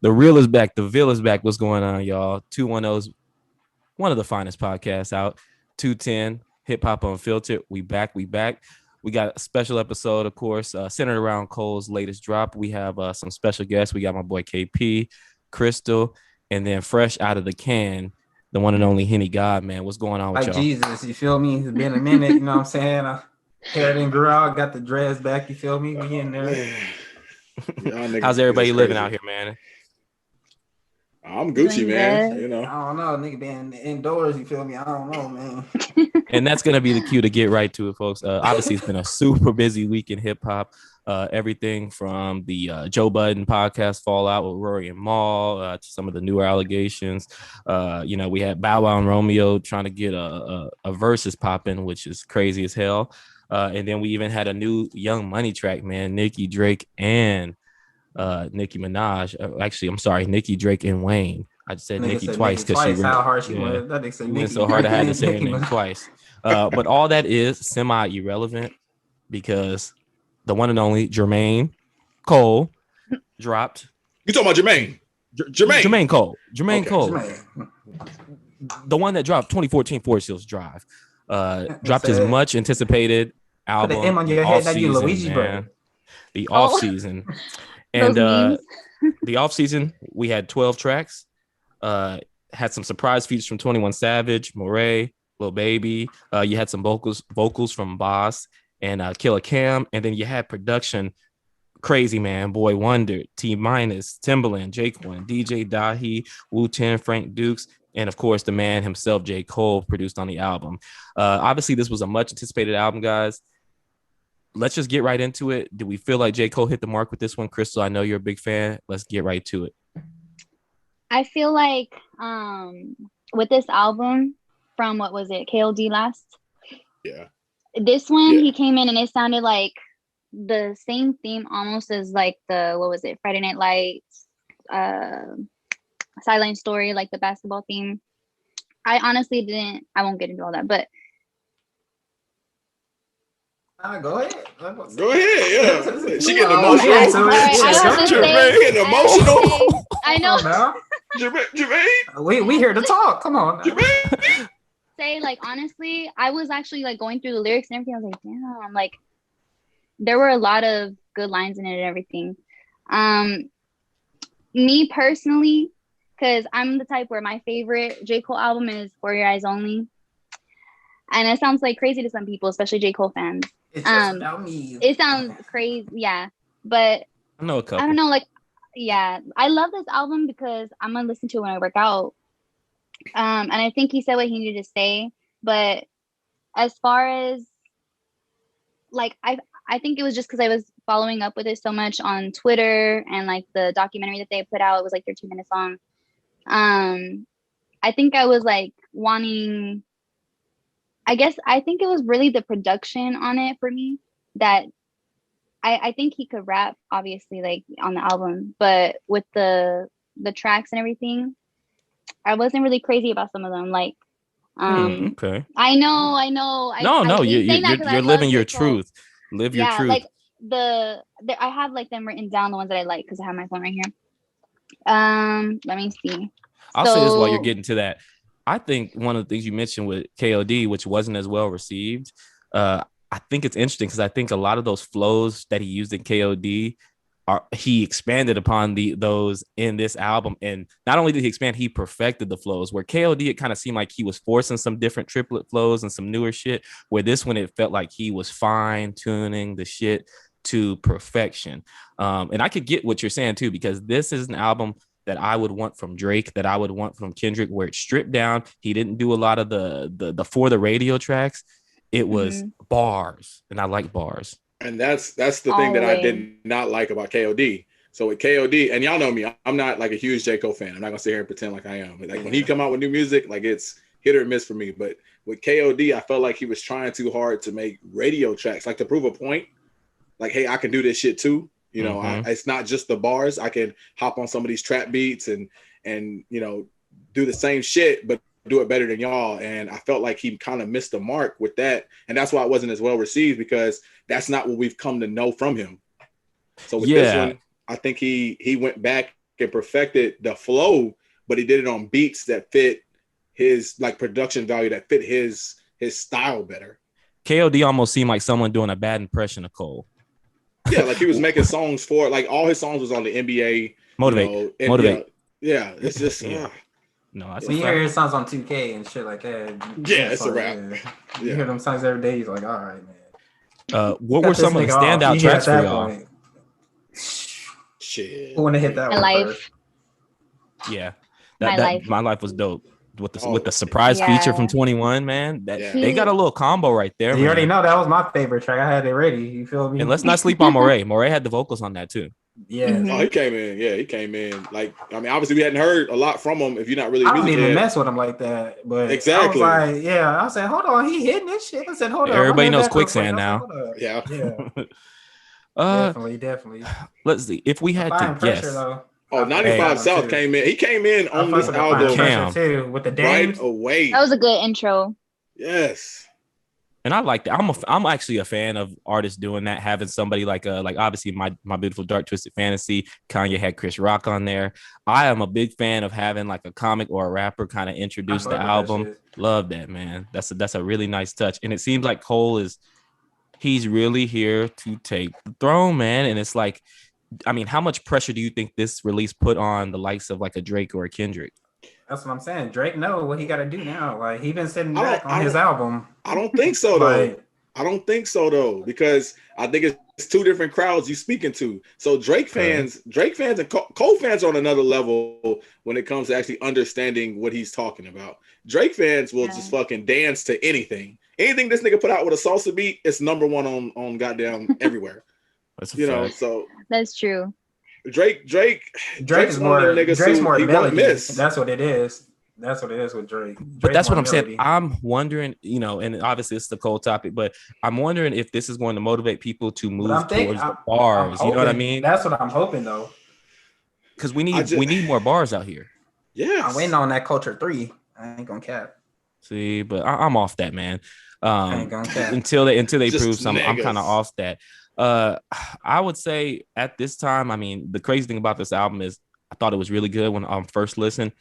The real is back. The Ville is back. What's going on, y'all? 210's one of the finest podcasts out. 210 Hip Hop Unfiltered. We back. We back. We got a special episode, of course, centered around Cole's latest drop. We have some special guests. We got my boy KP, Crystal, and then fresh out of the can, the one and only Henny God, man. What's going on with Like y'all? Jesus, you feel me? It's been a minute, you know what I'm saying? Hair didn't grow out, got the dreads back, you feel me? We in there. How's everybody living out here, man? I'm Gucci, man. Good. You know, I don't know, nigga been indoors, you feel me? I don't know, man. And that's going to be the cue to get right to it, folks. Obviously, it's been a super busy week in hip hop. Everything from the Joe Budden podcast fallout with Rory and Mal to some of the newer allegations. We had Bow Wow and Romeo trying to get a versus popping, which is crazy as hell. And then we even had a new Young Money track, man. Nicki, Drake, and Nicki Minaj. Actually, I'm sorry, Nicki, Drake, and Wayne. I just said Nicki twice because she how hard she was. That nigga said Nicki so hard I had to say her name twice. But all that is semi-irrelevant because the one and only Jermaine Cole dropped. You talking about Jermaine? Jermaine Cole. Jermaine Okay. Cole. The one that dropped 2014 Forest Hills Drive. Dropped his much anticipated album. Put the M on your head, that you Luigi brother. The off season. And the off season, we had 12 tracks. Had some surprise features from 21 Savage, Moray, Lil Baby. You had some vocals from Boss and Killer Cam, and then you had production. Crazy Man, Boy Wonder, T Minus, Timbaland, Jake One, DJ Dahi, Wu-Tang, Frank Dukes, and of course the man himself, J. Cole, produced on the album. Obviously, this was a much anticipated album, guys. Let's just get right into it. Do we feel like J. Cole hit the mark with this one? Crystal, I know you're a big fan. Let's get right to it. I feel like with this album from, what was it, KOD last? Yeah. This one, he came in and it sounded like the same theme almost as like the, what was it, Friday Night Lights, Sideline Story, like the basketball theme. I honestly I won't get into all that, but Go ahead. Go ahead, yeah. She getting emotional. Getting emotional. I know. Jermaine. We here to talk. Come on. Jermaine. Say, like, honestly, I was actually like going through the lyrics and everything. I was like, damn, like there were a lot of good lines in it and everything. Me personally, because I'm the type where my favorite J. Cole album is For Your Eyes Only. And it sounds like crazy to some people, especially J. Cole fans. It's just about me. It sounds crazy, yeah. But I know a couple. I don't know, like, yeah. I love this album because I'm gonna listen to it when I work out. And I think he said what he needed to say. But as far as like, I think it was just because I was following up with it so much on Twitter and like the documentary that they put out. It was like 13 minutes long. I think I was like wanting. I think it was really the production on it for me that I think he could rap, obviously, like on the album, but with the tracks and everything, I wasn't really crazy about some of them. Like, okay. I know. No, you're living your truth. Live your truth. Like I have like them written down, the ones that I like, because I have my phone right here. Let me see. I'll say this while you're getting to that. I think one of the things you mentioned with KOD, which wasn't as well received, I think it's interesting because I think a lot of those flows that he used in KOD, he expanded upon those in this album. And not only did he expand, he perfected the flows. Where KOD, it kind of seemed like he was forcing some different triplet flows and some newer shit, where this one, it felt like he was fine-tuning the shit to perfection. And I could get what you're saying, too, because this is an album that I would want from Drake, that I would want from Kendrick, where it's stripped down. He didn't do a lot of the for the radio tracks. It was bars, and I like bars. And that's the thing that I did not like about KOD. So with KOD, and y'all know me, I'm not like a huge J. Cole fan. I'm not gonna sit here and pretend like I am. Like when he come out with new music, like it's hit or miss for me. But with KOD, I felt like he was trying too hard to make radio tracks, like to prove a point. Like, hey, I can do this shit too. You know, it's not just the bars. I can hop on some of these trap beats and you know, do the same shit, but do it better than y'all. And I felt like he kind of missed the mark with that. And that's why it wasn't as well received, because that's not what we've come to know from him. So with this one, I think he went back and perfected the flow, but he did it on beats that fit his like production value, that fit his style better. KOD almost seemed like someone doing a bad impression of Cole. Yeah, like he was making songs for like all his songs was on the NBA. Motivate. Yeah, it's just no, that's when you hear his songs on 2K and shit like that. Yeah, it's a rap. You hear them songs every day. He's like, all right, man. What were some of the standout tracks for y'all? Shit. Who want to hit that one first? Yeah, My Life was dope. With the surprise feature from 21, man, they got a little combo right there. You already know that was my favorite track. I had it ready. You feel me? And let's not sleep on Moray. Moray had the vocals on that too. Yeah. Oh, he came in. Yeah, he came in. Like, I mean, obviously we hadn't heard a lot from him. If you're not really, I don't even mess with him like that. But exactly. I was like, I said, hold on, he hitting this shit. I said, hold on. Everybody knows Quicksand now. Yeah. Definitely. Let's see if we had to guess. Oh, 95 South came in. He came in on this album too, with the right away. That was a good intro. Yes. And I like that. I'm actually a fan of artists doing that, having somebody like obviously my Beautiful Dark Twisted Fantasy. Kanye had Chris Rock on there. I am a big fan of having like a comic or a rapper kind of introduce the album. Love that, man. That's a really nice touch. And it seems like Cole he's really here to take the throne, man. And it's like, I mean, how much pressure do you think this release put on the likes of like a Drake or a Kendrick? That's what I'm saying. Drake know what he got to do now. Like he been sitting back on his album. I don't think so though. I don't think so though, because I think it's two different crowds you speaking to. So Drake fans and Cole fans are on another level when it comes to actually understanding what he's talking about. Drake fans will just fucking dance to anything. Anything this nigga put out with a salsa beat, it's number one on goddamn everywhere. So that's true. Drake's is more Drake's more melody. That's what it is. That's what it is with Drake. But that's what I'm saying. I'm wondering, and obviously it's the Cole topic, but I'm wondering if this is going to motivate people to move towards the bars. You know what I mean? That's what I'm hoping though. Because we need more bars out here. Yeah, I'm waiting on that Culture 3. I ain't gonna cap. See, but I'm off that, man. I ain't gonna cap. Until they prove something, niggas. I'm kind of off that. I would say at this time, I mean, the crazy thing about this album is I thought it was really good when I first listened.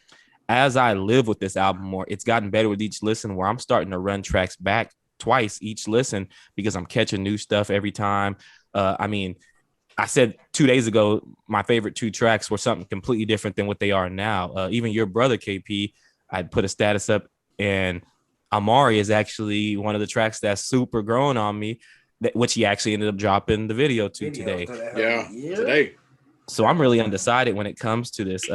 As I live with this album more, it's gotten better with each listen, where I'm starting to run tracks back twice each listen because I'm catching new stuff every time. I mean, I said 2 days ago, my favorite 2 tracks were something completely different than what they are now. Even your brother, KP, I'd put a status up, and Amari is actually one of the tracks that's super growing on me, which he actually ended up dropping the video today. Yeah, today. So I'm really undecided when it comes to this.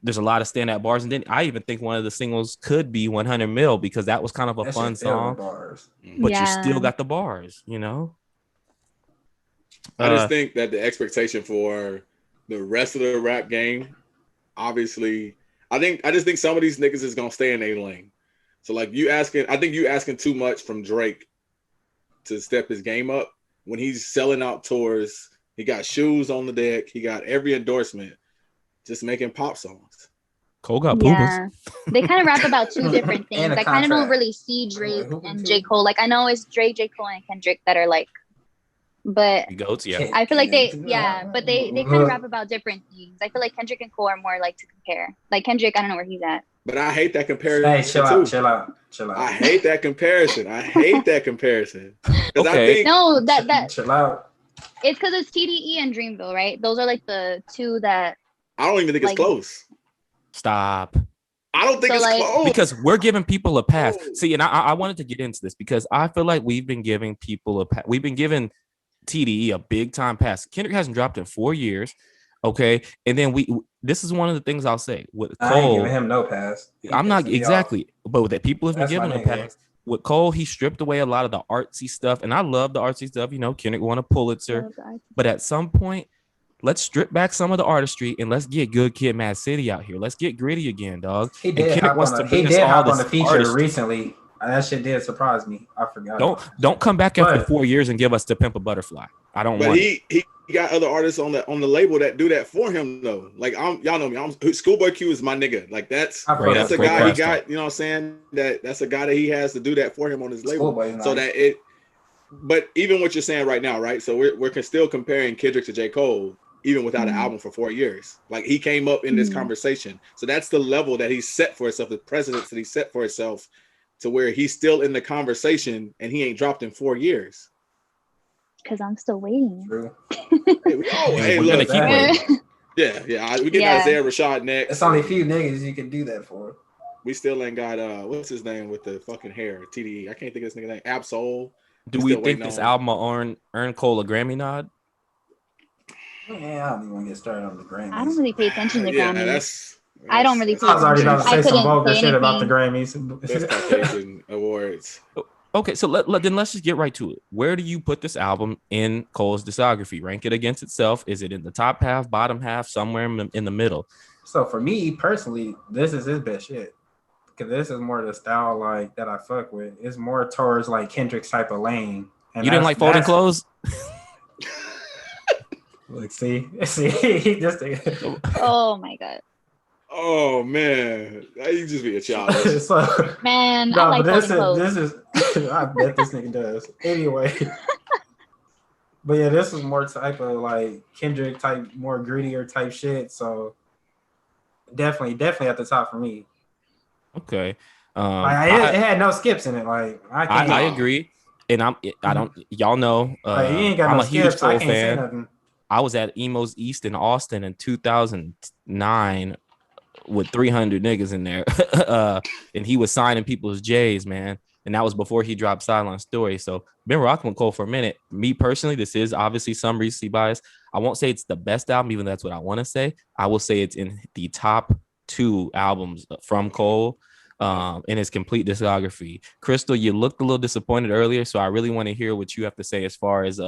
There's a lot of standout bars, and then I even think one of the singles could be 100 Mil because that was kind of a fun song, but you still got the bars, I just think that the expectation for the rest of the rap game, obviously, I just think some of these niggas is gonna stay in their lane. So like I think you asking too much from Drake to step his game up when he's selling out tours. He got shoes on the deck. He got every endorsement, just making pop songs. Cole got Pumas. Yeah. They kind of rap about 2 different things. I kind of don't really see Drake and J. Cole. Like I know it's Drake, J. Cole, and Kendrick that are like, but goats, yeah. I feel like they kind of rap about different things. I feel like Kendrick and Cole are more like to compare. Like Kendrick, I don't know where he's at. But I hate that comparison. Hey, chill out. I hate that comparison. Okay. That chill out. It's because it's TDE and Dreamville, right? Those are like the 2 that I don't even think it's close. Stop. I don't think it's close because we're giving people a pass. See, and I wanted to get into this because I feel like we've been giving people a pass. We've been giving TDE a big time pass. Kendrick hasn't dropped in 4 years. Okay. And then this is one of the things I'll say with Cole. I ain't giving him no pass. I'm not exactly, but with that people have been giving him a pass. With Cole, he stripped away a lot of the artsy stuff. And I love the artsy stuff. Kendrick won a Pulitzer. But at some point, let's strip back some of the artistry and let's get Good Kid, Mad City out here. Let's get gritty again, dog. He did hop on the feature recently. That shit did surprise me. I forgot. Don't come back after 4 years and give us To Pimp a Butterfly. I don't want it. He got other artists on the label that do that for him though. Like y'all know me. Schoolboy Q is my nigga. Like that's a guy he got. You know what I'm saying? That's a guy that he has to do that for him on his label. So that it. But even what you're saying right now, right? So we're still comparing Kendrick to J. Cole. even without an album for 4 years. Like he came up in this conversation. So that's the level that he set for himself, the precedence that he set for himself, to where he's still in the conversation and he ain't dropped in 4 years. Because I'm still waiting. True. Hey, we're look. gonna keep waiting. Yeah. We get Isaiah Rashad next. It's only a few niggas you can do that for. We still ain't got what's his name with the fucking hair? TDE. I can't think of this nigga name. Absol. Do we think this album will earn Cole a Grammy nod? Yeah, I don't even want to get started on the Grammys. I don't really pay attention to Grammys. That's I don't really pay I was already about to say some vulgar shit anything about the Grammys. Best Caucasian awards. Okay, so then let's just get right to it. Where do you put this album in Cole's discography? Rank it against itself. Is it in the top half, bottom half, somewhere in the middle? So for me personally, this is his best shit. Because this is more the style like that I fuck with. It's more towards like Kendrick's type of lane. And you didn't like folding clothes? Look, see, he just. Oh my god. Oh man, you just be a child. So, man, no, I like this is. I bet this nigga does. Anyway, but yeah, this was more type of like Kendrick type, more grittier type shit. So definitely at the top for me. Okay. It had no skips in it. Like I agree, and I don't. Y'all know. You ain't got I'm no a huge skips. Cole I can't say fan. nothing. I was at Emo's East in Austin in 2009 with 300 niggas in there, and he was signing people's J's, man. And that was before he dropped Sideline Story. So been rocking with Cole for a minute. Me personally, this is obviously some recency bias. I won't say it's the best album, even though that's what I want to say. I will say it's in the top 2 albums from Cole in his complete discography. Crystal, you looked a little disappointed earlier, so I really want to hear what you have to say as far as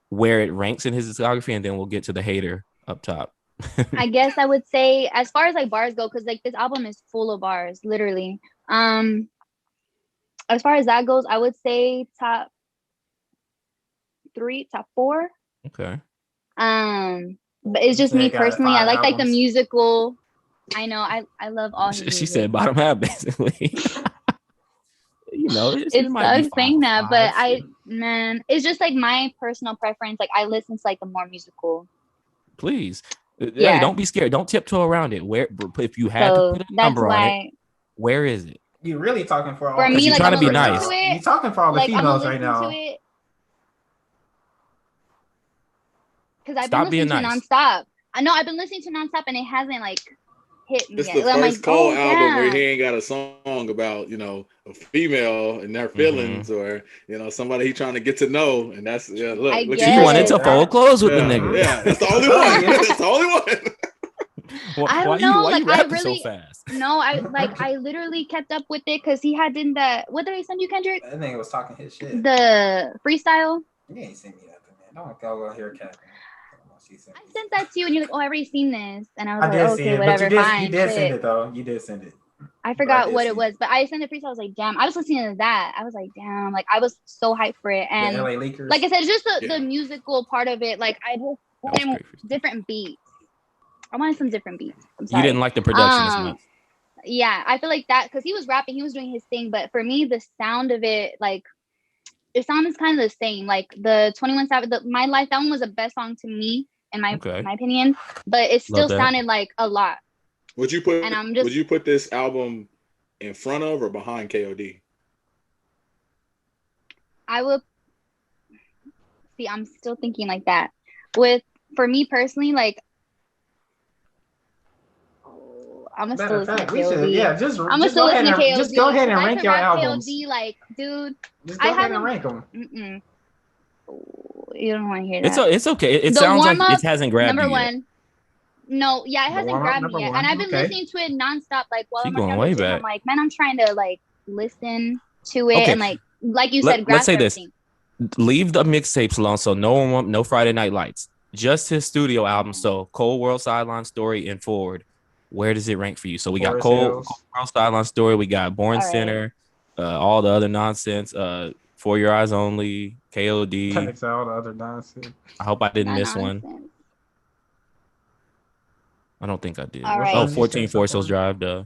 where it ranks in his discography, and then we'll get to the hater up top. I guess I would say, as far as like bars go, because like this album is full of bars, literally. As far as that goes, I would say top 3, top 4. Okay. But it's just me personally. I like the musical. I know. I love all his music. She said bottom half, basically. You know, it sucks saying that, but it's just like my personal preference. Like I listen to like the more musical. Please, hey, don't be scared. Don't tiptoe around it. Where, if you had to put a number on it, where is it? You really talking for all? For me, like trying to be nice. You talking for all the females right now? Because I've been listening to nonstop. I know I've been listening to nonstop, and it hasn't like hit me. It's the first Cole album where he ain't got a song about, you know, a female and their feelings or, you know, somebody he trying to get to know. And that's, look he wanted to fold clothes with the nigga. Yeah, that's the only one. That's the only one. I don't know. Why like you I rapping really, so fast? No, I literally kept up with it because he had in that. What did I send you, Kendrick? That nigga was talking his shit. The freestyle. You ain't sent me nothing, man. Don't go out here capping. I sent that to you, and you're like, "Oh, I already seen this," and I was like, "Okay, whatever, fine." You did send it though. You did send it. I forgot what it was, but I sent the freestyle. I was like, "Damn!" I was listening to that. I was like, "Damn!" Like I was so hyped for it, and LA Leakers. Like I said, just the musical part of it. Like I just wanted different beats. I wanted some different beats. I'm sorry. You didn't like the production as much. Yeah, I feel like that because he was rapping, he was doing his thing, but for me, the sound of it, like. It sounds kind of the same. Like the 21 Savage, My Life, that one was the best song to me, in my opinion. But it still sounded like a lot. Would you put this album in front of or behind KOD? I would. See, I'm still thinking like that. For me personally, like. I'm gonna still listen to KOD. I'm gonna still listen to KOD. Just go ahead and rank your albums. KOD, like, dude, just go ahead and rank them. You don't want to hear that. It's okay. It sounds like it hasn't grabbed number you one. Yet. No, yeah, it hasn't grabbed me yet, and I've been listening to it nonstop. Like while I'm going way back. I'm like, man, I'm trying to like listen to it and like you said, let's say everything. this: leave the mixtapes alone. So no Friday Night Lights. Just his studio album. So Cole World Sideline Story and Forward. Where does it rank for you? So we got Cole World Sideline Story. We got Born Center. All the other nonsense. For Your Eyes Only. KOD. All the other nonsense. I hope I didn't miss one. I don't think I did. Right. 14 Forest Hills Drive, duh.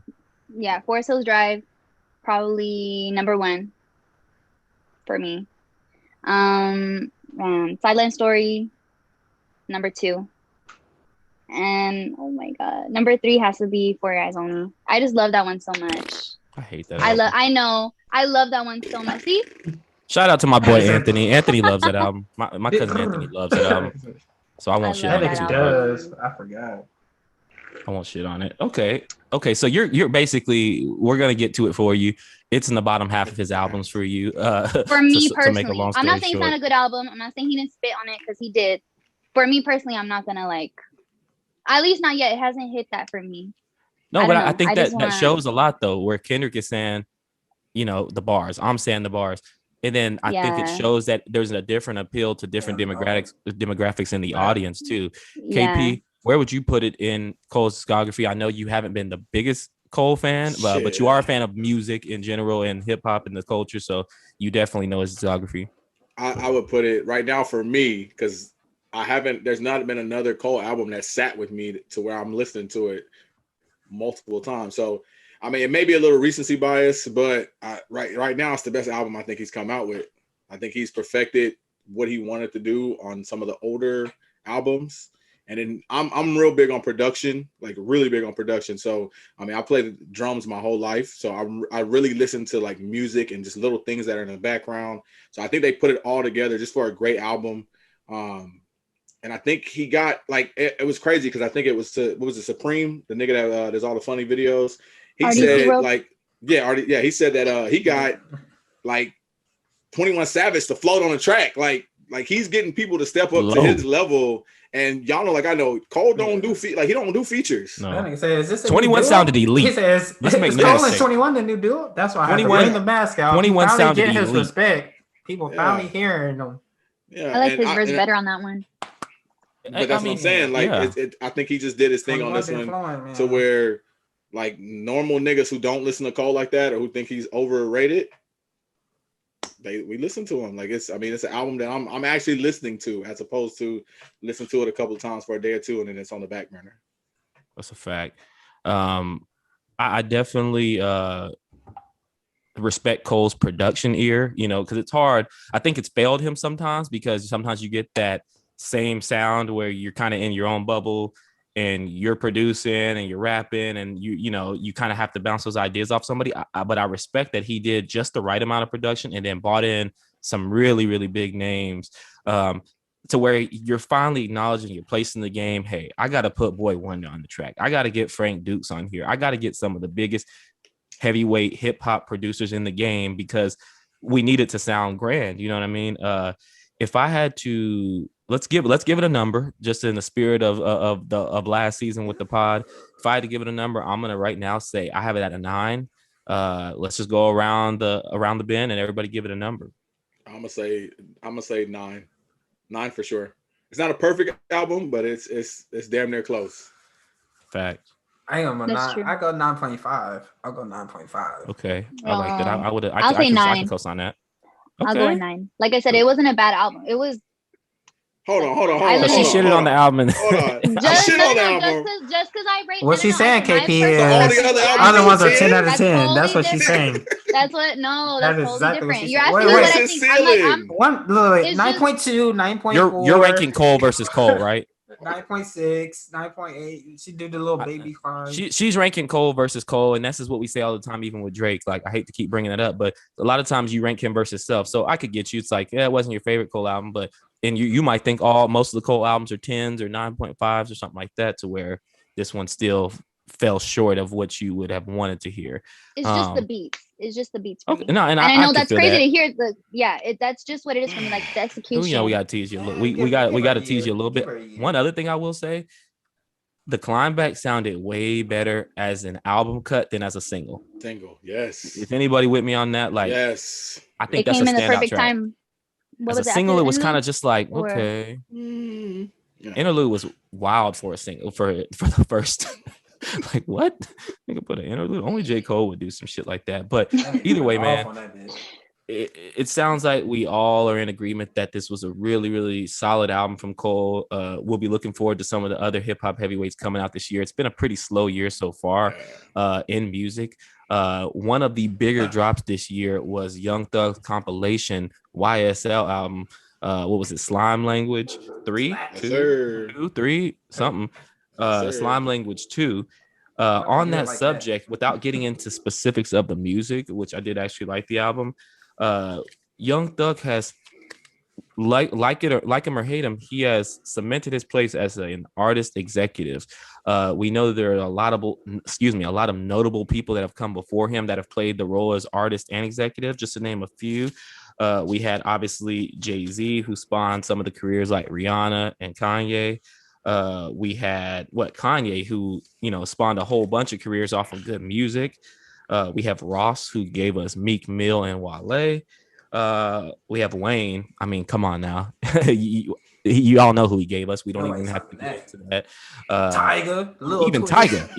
Yeah, Forest Hills Drive, probably number 1 for me. Sideline Story, number 2. And oh my god, number 3 has to be For Your Eyes Only. I just love that one so much. I hate that. I know. I love that one so much. See? Shout out to my boy Anthony. Anthony loves that album. My cousin Anthony loves that album. So I won't shit on it. That does. I forgot. I won't shit on it. Okay. So you're basically, we're gonna get to it for you. It's in the bottom half of his albums for you. For me personally, I'm not saying it's not a good album. I'm not saying he didn't spit on it because he did. For me personally, I'm not gonna like. At least not yet. It hasn't hit that for me. No, but I think that shows a lot though, where Kendrick is saying, the bars. I'm saying the bars. And then I think it shows that there's a different appeal to different demographics in the audience too. KP, where would you put it in Cole's discography? I know you haven't been the biggest Cole fan, but you are a fan of music in general and hip hop and the culture, so you definitely know his discography. I would put it right now for me because there's not been another Cole album that sat with me to where I'm listening to it multiple times. So I mean, it may be a little recency bias, but right now it's the best album I think he's come out with. I think he's perfected what he wanted to do on some of the older albums. And then I'm real big on production, like really big on production. So, I mean, I played drums my whole life. So I really listen to like music and just little things that are in the background. So I think they put it all together just for a great album. And I think he got like, it was crazy because I think it was Supreme, the nigga that does all the funny videos. He said like, he said that he got like 21 Savage to float on the track. Like he's getting people to step up to his level. And y'all know, like I know, Cole don't do he don't do features. No. That says, is this 21 sounded elite. He says, let's make Cole and 21 the new dude. That's why I had to bring the mask out. 21 sounded elite. His respect. People finally hearing him. Yeah, I like his verse better on that one. But that's what I'm saying. Like, I think he just did his thing on this one to where, like, normal niggas who don't listen to Cole like that or who think he's overrated, we listen to him. Like, it's an album that I'm actually listening to as opposed to listen to it a couple of times for a day or two and then it's on the back burner. That's a fact. I definitely respect Cole's production ear, because it's hard. I think it's failed him sometimes because sometimes you get that same sound where you're kind of in your own bubble and you're producing and you're rapping and you kind of have to bounce those ideas off somebody. But I respect that he did just the right amount of production and then brought in some really, really big names to where you're finally acknowledging your place in the game. Hey, I got to put Boy Wonder on the track. I got to get Frank Dukes on here. I got to get some of the biggest heavyweight hip hop producers in the game because we need it to sound grand. You know what I mean? If I had to, let's give it a number, just in the spirit of last season with the pod. If I had to give it a number, I'm gonna right now say I have it at a 9. Let's just go around the bend and everybody give it a number. I'm gonna say 9 for sure. It's not a perfect album, but it's damn near close. Fact. I am a 9. I go 9.5. I'll go 9.5. Okay, I like that. I'll say 9. I can co-sign that. Okay. I'll go with 9. Like I said, it wasn't a bad album. It was. Hold on. She shitted on the album. Hold on. Just because I rate. What she's saying, KP, is all the other ones are 10 out of 10. That's what she's saying. That's what. No, that's totally exactly different. You're asking me what I think. I'm like, 9.2, 9.4. You're ranking Cole versus Cole, right? 9.6, 9.8. She did the little baby cry. She's ranking Cole versus Cole, and this is what we say all the time, even with Drake. Like, I hate to keep bringing it up, but a lot of times you rank him versus self. So I could get you. It's like, it wasn't your favorite Cole album, but you might think most of the Cole albums are 10s or 9.5s or something like that, to where this one still fell short of what you would have wanted to hear. It's just the beats. It's just the beats. Okay, no, and I know that's crazy to hear. That's just what it is for me. Like the execution. We got to tease you. We got to tease you a little bit. One other thing I will say, the Climb Back sounded way better as an album cut than as a single. Yes. If anybody with me on that, like, yes, I think that's a standout track. Time. As a single, it was kind of just like, okay. Yeah. Interlude was wild for a single for the first. Like, what? Nigga put an interlude. Only J. Cole would do some shit like that. But either way, man, it sounds like we all are in agreement that this was a really, really solid album from Cole. We'll be looking forward to some of the other hip hop heavyweights coming out this year. It's been a pretty slow year so far in music. One of the bigger drops this year was Young Thug's compilation YSL album. What was it? Slime Language 3, 2, 3, something. Slime Language 2. On that subject, without getting into specifics of the music, which I did actually like the album, Young Thug has, like him or hate him, he has cemented his place as an artist executive. We know there are a lot of notable people that have come before him that have played the role as artist and executive. Just to name a few, we had obviously Jay-Z, who spawned some of the careers like Rihanna and Kanye. We had Kanye, who spawned a whole bunch of careers off of good music. We have Ross, who gave us Meek Mill and Wale. We have Wayne. I mean, come on now. you all know who he gave us. We don't even have to get into that. Tiger, even Tiger,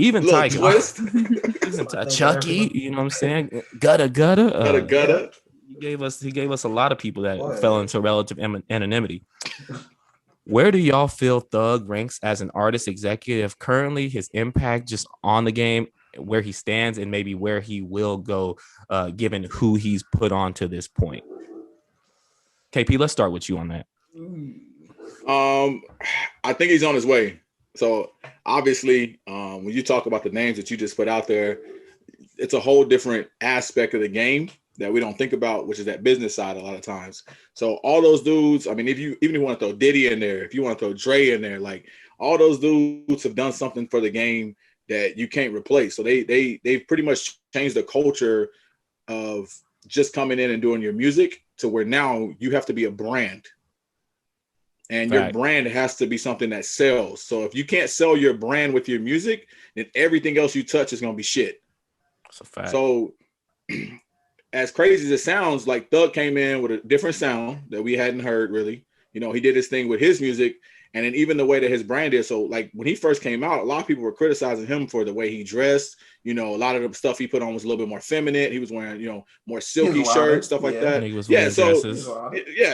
Twist. even Chucky. You know what I'm saying? Gutta. He gave us a lot of people that fell into relative anonymity. Where do y'all feel Thug ranks as an artist executive currently? His impact just on the game, where he stands, and maybe where he will go, given who he's put on to this point. KP, let's start with you on that. I think he's on his way. So obviously, when you talk about the names that you just put out there, it's a whole different aspect of the game that we don't think about, which is that business side a lot of times. So all those dudes, I mean, even if you want to throw Diddy in there, if you want to throw Dre in there, like all those dudes have done something for the game that you can't replace. So they've pretty much changed the culture of just coming in and doing your music to where now you have to be a brand. And your brand has to be something that sells. So if you can't sell your brand with your music, then everything else you touch is going to be shit. That's a fact. So as crazy as it sounds, like Thug came in with a different sound that we hadn't heard really. He did his thing with his music, and then even the way that his brand is. So like when he first came out, a lot of people were criticizing him for the way he dressed. A lot of the stuff he put on was a little bit more feminine. He was wearing, more silky shirts, stuff like that. Yeah,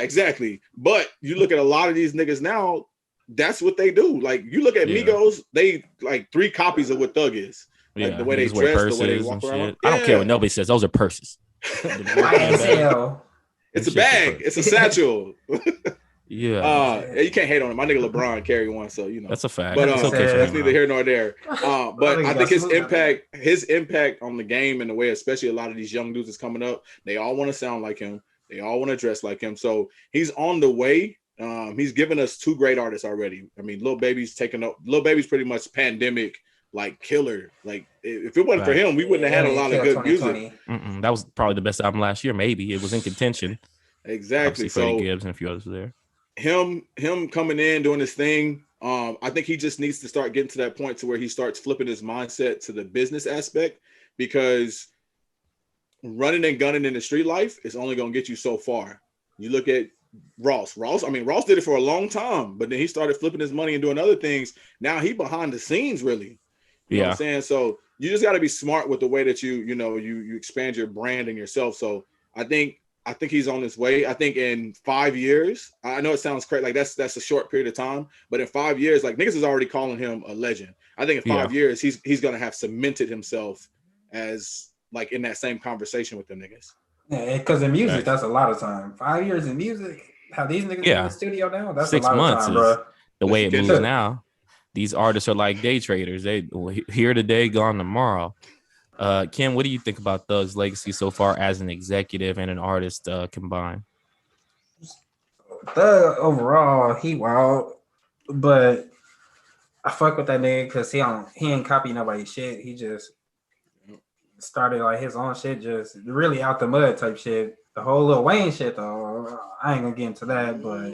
exactly. But you look at a lot of these niggas now, that's what they do. Like you look at Migos, they like 3 copies of what Thug is. Like the way they dress, the way they walk around. I don't care what nobody says. Those are purses. It's a bag. It's a satchel. Yeah. You can't hate on him. My nigga LeBron carry one, so that's a fact. But that's neither here nor there. But I think his impact on the game in the way, especially a lot of these young dudes that's coming up, they all want to sound like him. They all want to dress like him. So he's on the way. He's given us 2 great artists already. I mean, Lil Baby's taken up. Lil Baby's pretty much pandemic like killer. Like if it wasn't for him, we wouldn't have had a lot of good music. That was probably the best album last year. Maybe it was in contention. Exactly. Freddie Gibbs and a few others were there. Him coming in doing his thing. I think he just needs to start getting to that point to where he starts flipping his mindset to the business aspect, because running and gunning in the street life is only going to get you so far. You look at Ross. Ross did it for a long time, but then he started flipping his money and doing other things. Now he behind the scenes really. You know what I'm saying? So you just got to be smart with the way that you expand your brand and yourself. So I think he's on his way. I think in 5 years, I know it sounds crazy, like that's a short period of time, but in 5 years, like niggas is already calling him a legend. I think in 5 years, he's gonna have cemented himself as like in that same conversation with them niggas. Yeah, because in music, that's a lot of time. 5 years in music, how these niggas in the studio now, that's 6 a lot months of time, bro. The way it moves now. These artists are like day traders. They here today, gone tomorrow. Kim, what do you think about Thug's legacy so far as an executive and an artist combined? Thug overall, he wild, but I fuck with that nigga because he ain't copy nobody's shit. He just started like his own shit, just really out the mud type shit. The whole Lil Wayne shit though, I ain't gonna get into that, but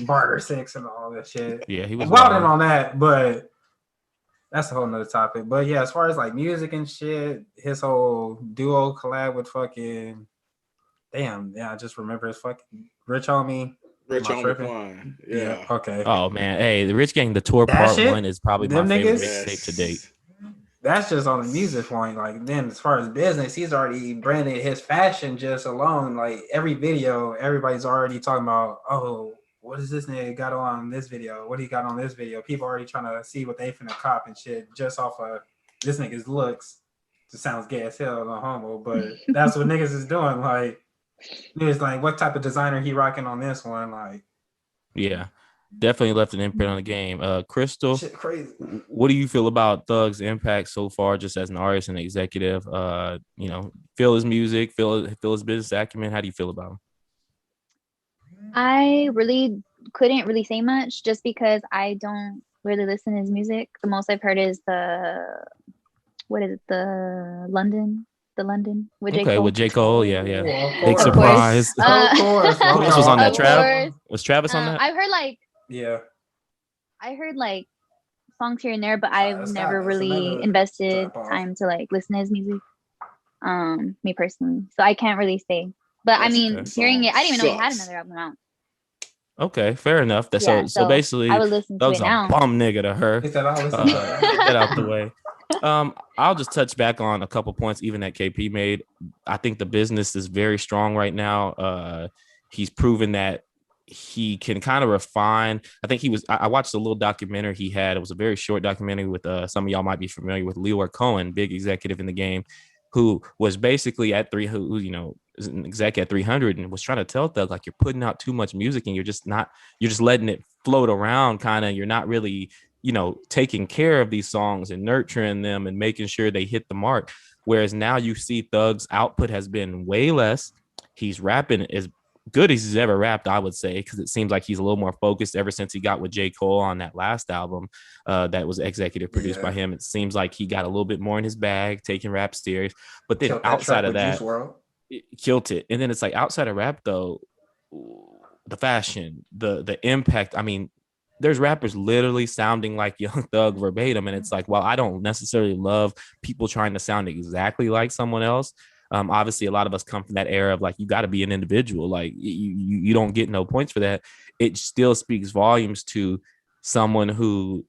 barter sex and all that shit. Yeah, he was wilding on that, but that's a whole nother topic. But yeah, as far as like music and shit, his whole duo collab with fucking I just remember his fucking Rich Homie. Rich Homie Quan. Yeah. Okay. Oh man, hey, the Rich Gang, the tour part 1 is probably my favorite mixtape to date. That's just on the music point. Like then, as far as business, he's already branded his fashion just alone. Like every video, everybody's already talking about, oh, what is this nigga got on this video? What he got on this video? People already trying to see what they finna cop and shit just off of this nigga's looks. It sounds gay as hell, no homo, but that's what niggas is doing. Like, niggas like, what type of designer he rocking on this one? Like, yeah. Definitely left an imprint on the game. Crystal, Shit, crazy. what do you feel about Thug's impact so far, just as an artist and executive? Feel his music, feel his business acumen. How do you feel about him? I really couldn't really say much just because I don't really listen to his music. The most I've heard is what is it? The London with J. Okay, Cole. with J. Cole, yeah. Big Of surprise. Of course. Who else was on that? Of Travis? course. Was Travis on that? I've heard like Yeah. songs here and there, but I've never really invested time to like listen to his music. Me personally, so I can't really say. But I mean, hearing it, I didn't even know he had another album out. Okay, fair enough. So basically, I would listen to it now. Bum nigga to her. Get that out the way. I'll just touch back on a couple points even that KP made. I think the business is very strong right now. He's proven that he can kind of refine. I think I watched a little documentary he had. It was a very short documentary with some of y'all might be familiar with Leroy Cohen, big executive in the game, who was basically at is an exec at 300 and was trying to tell Thug, like, you're putting out too much music and you're just letting it float around kind of. You're not really, taking care of these songs and nurturing them and making sure they hit the mark. Whereas now you see Thug's output has been way less. He's rapping as good as he's ever rapped, I would say, because it seems like he's a little more focused ever since he got with J. Cole on that last album that was executive produced by him. It seems like he got a little bit more in his bag, taking rap serious. But then outside of that, killed it. And then it's like outside of rap, though, the fashion, the impact. I mean, there's rappers literally sounding like Young Thug verbatim. And it's like, well, I don't necessarily love people trying to sound exactly like someone else. Obviously, a lot of us come from that era of like, you got to be an individual. Like you don't get no points for that. It still speaks volumes to someone who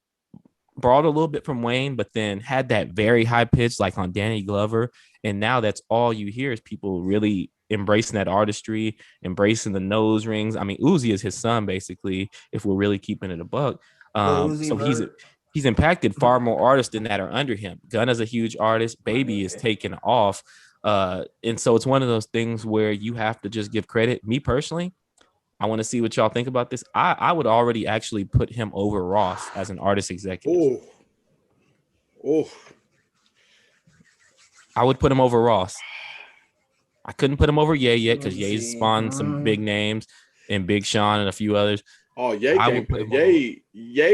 borrowed a little bit from Wayne, but then had that very high pitch, like on Danny Glover. And now that's all you hear is people really embracing that artistry, embracing the nose rings. I mean, Uzi is his son, basically, if we're really keeping it a buck. So he's impacted far more artists than that are under him. Gunna's a huge artist. Baby is taking off. And so it's one of those things where you have to just give credit. Me personally, I want to see what y'all think about this. I would already actually put him over Ross as an artist executive. Oh. I would put him over Ross. I couldn't put him over Ye yet because Ye's spawned some big names and Big Sean and a few others. Oh, Ye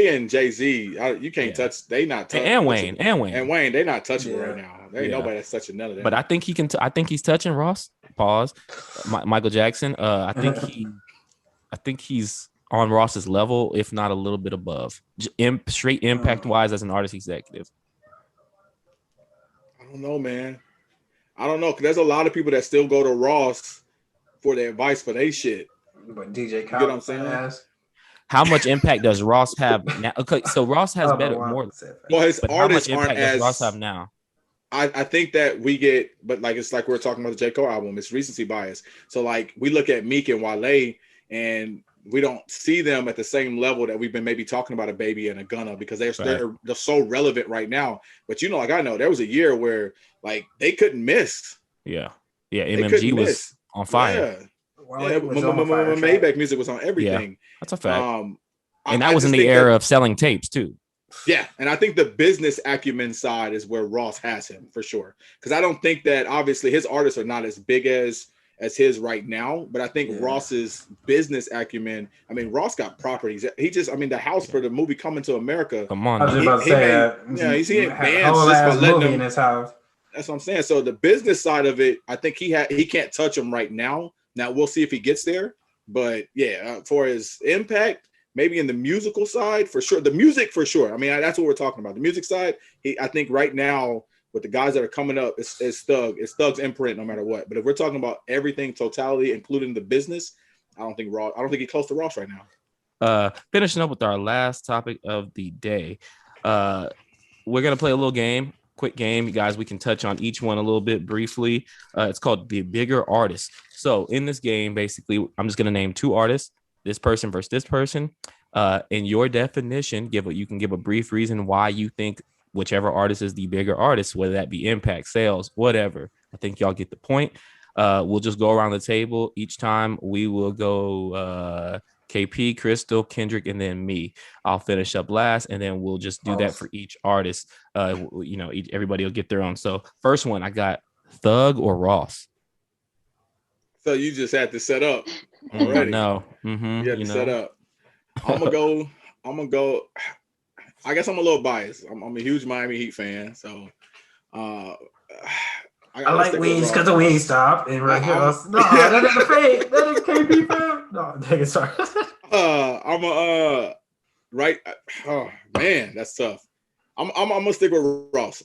and Jay-Z, you can't touch. They not touching. And Wayne. They not touching right now. There ain't nobody that's touching none of that. But I think he can. I think he's touching Ross. Pause. Michael Jackson. I think he's on Ross's level, if not a little bit above. Straight impact wise as an artist executive. I don't know, man. I don't know, because there's a lot of people that still go to Ross for their advice for their shit. But DJ Khaled, you know what I'm saying? How much impact does Ross have now? Okay, so Ross has more. Well, his artists aren't as Ross have now. I think that we get, but like it's like we're talking about the J. Cole album. It's recency bias. So like we look at Meek and Wale, and we don't see them at the same level that we've been maybe talking about a Baby and a Gunna, because they're so relevant right now. But like I know there was a year where like they couldn't miss. Yeah. MMG was on fire. Maybach music was on everything. Yeah, that's a fact. And that was in the era of selling tapes too. Yeah, and I think the business acumen side is where Ross has him for sure. Because I don't think that obviously his artists are not as big as his right now, but I think Ross's business acumen. I mean, Ross got properties. He just, the house for the movie Coming to America. Come on, I was just about to say that. Yeah, he's hitting bands just by letting them in his house. That's what I'm saying. So the business side of it, I think he can't touch him right now. Now we'll see if he gets there. But yeah, for his impact. Maybe in the musical side, for sure. The music, for sure. I mean, that's what we're talking about. The music side, I think right now, with the guys that are coming up, it's Thug. It's Thug's imprint no matter what. But if we're talking about everything, totality, including the business, I don't think he's close to Ross right now. Finishing up with our last topic of the day. We're going to play a little game. Quick game, you guys. We can touch on each one a little bit briefly. It's called The Bigger Artist. So in this game, basically, I'm just going to name two artists. This person versus this person. In your definition, you can give a brief reason why you think whichever artist is the bigger artist, whether that be impact, sales, whatever. I think y'all get the point. We'll just go around the table. Each time we will go KP, Crystal, Kendrick, and then me. I'll finish up last, and then we'll just do that for each artist. Everybody will get their own. So first one, I got Thug or Ross. So you just had to set up already. No, mm-hmm, you had to set up. I'm gonna go. I guess I'm a little biased. I'm a huge Miami Heat fan, so I like wings because the wings stop and right here. No, that is the fake. That is KP fam. No, dang it, sorry. I'm a right. Oh man, that's tough. I'm gonna stick with Ross.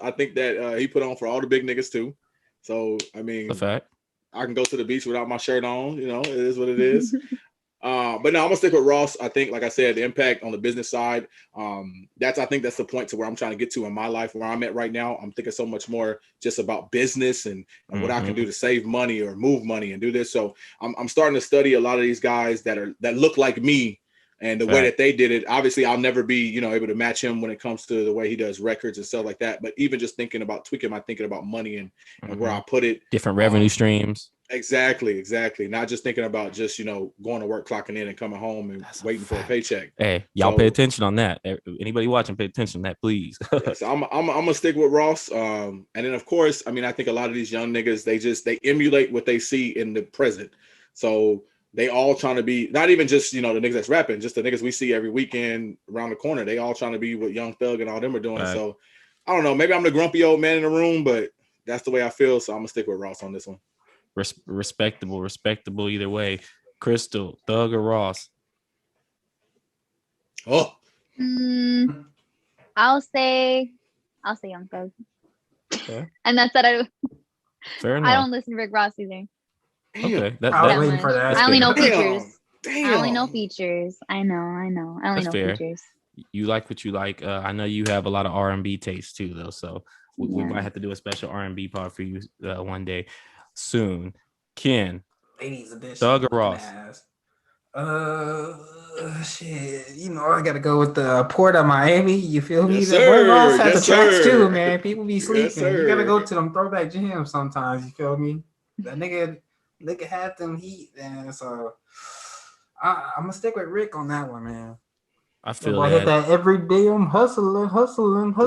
I think that he put on for all the big niggas too. So I mean, the fact I can go to the beach without my shirt on. You know, it is what it is. But no, I'm gonna stick with Ross. I think, like I said, the impact on the business side. I think that's the point to where I'm trying to get to in my life, where I'm at right now. I'm thinking so much more just about business and what I can do to save money or move money and do this. So I'm starting to study a lot of these guys that look like me and the way that they did it. Obviously, I'll never be, able to match him when it comes to the way he does records and stuff like that. But even just thinking about tweaking my thinking about money and where I put it, different revenue streams. Exactly. Not just thinking about just, going to work, clocking in and coming home and waiting for a paycheck. Hey, y'all pay attention on that. Anybody watching, pay attention on that, please. So I'm gonna stick with Ross. And then of course, I think a lot of these young niggas, they emulate what they see in the present. So they all trying to be, not even just, the niggas that's rapping, just the niggas we see every weekend around the corner. They all trying to be what Young Thug and all them are doing. Right. So I don't know, maybe I'm the grumpy old man in the room, but that's the way I feel. So I'm gonna stick with Ross on this one. Respectable either way. Crystal, Thug or Ross? I'll say Young Thug. Okay. And that's that. Fair enough. I don't listen to Rick Ross either. Okay, I was waiting for that. I only know features. Damn. I only know features. I know. I only know features. You like what you like. I know you have a lot of R&B taste too, though. So we might have to do a special R&B part for you one day soon. Ken, ladies edition. Thug or Ross? Shit. I gotta go with the Port of Miami. You feel me? Yes, sir. Ross had Yes, the tracks sir. too, man. People be sleeping. Yes, sir. You gotta go to them throwback jams sometimes. You feel me? That nigga had them heat, man. So I'm gonna stick with Rick on that one, man. I feel boy, hit that every day. I'm hustling. Boy, nigga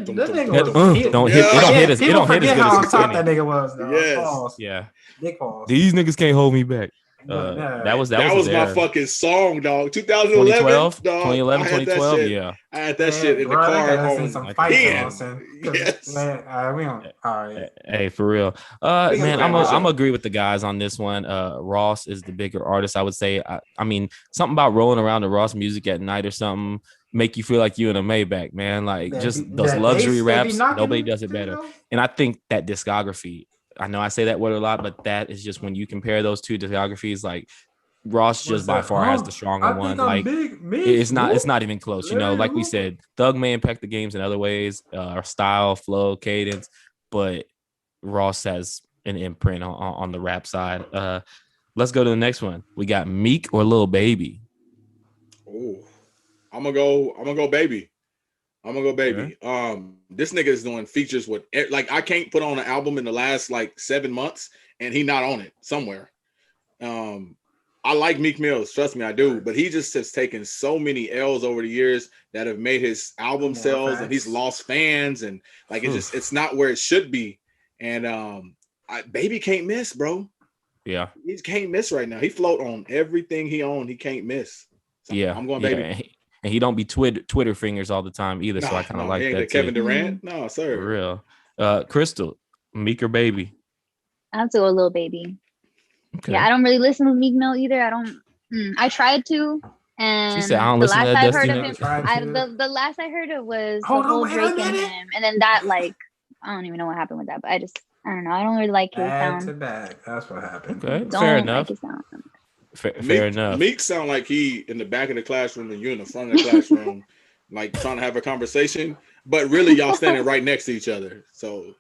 don't hit us. It don't hit as good how as top that nigga was. Yes. Pause. Yeah. Big pause. These niggas can't hold me back. That was my fucking song, dog. 2011, 2012, yeah. I had that shit in the car home. Some Yes. We don't. All right. Hey, for real. Man, I'm gonna agree with the guys on this one. Ross is the bigger artist, I would say. I mean, something about rolling around to Ross music at night or something make you feel like you in a Maybach, man. Like just those luxury raps, nobody does it better. And I think that discography, I know I say that word a lot, but that is just when you compare those two discographies, like Ross just by far has the stronger one. Like it's not even close. Like we said, Thug may impact the games in other ways, style, flow, cadence, but Ross has an imprint on the rap side. Let's go to the next one. We got Meek or Lil Baby. Oh, I'm gonna go Baby. Okay. This nigga is doing features with, like, I can't put on an album in the last 7 months and he not on it somewhere. I like Meek Mills, trust me, I do, but he just has taken so many L's over the years that have made his album sales and he's lost fans and it's not where it should be. And Baby can't miss, bro. Yeah, he can't miss right now. He float on everything he owned. He can't miss. So yeah, I'm going Baby. Yeah. And he don't be Twitter fingers all the time either, so I kind of like that Kevin Durant. No, sir. For real. Crystal, Meek or Baby? I have to go a Lil Baby. Okay. Yeah, I don't really listen to Meek Mill either. I tried to, and she said I don't listen to that Dusty nigga. The last I heard of was the whole Drake and him, and then that I don't even know what happened with that. But I don't know. I don't really like his sound. Back to back. That's what happened. Okay, fair enough. Fair enough. Meek sound like he in the back of the classroom and you in the front of the classroom, like trying to have a conversation, but really y'all standing right next to each other. So,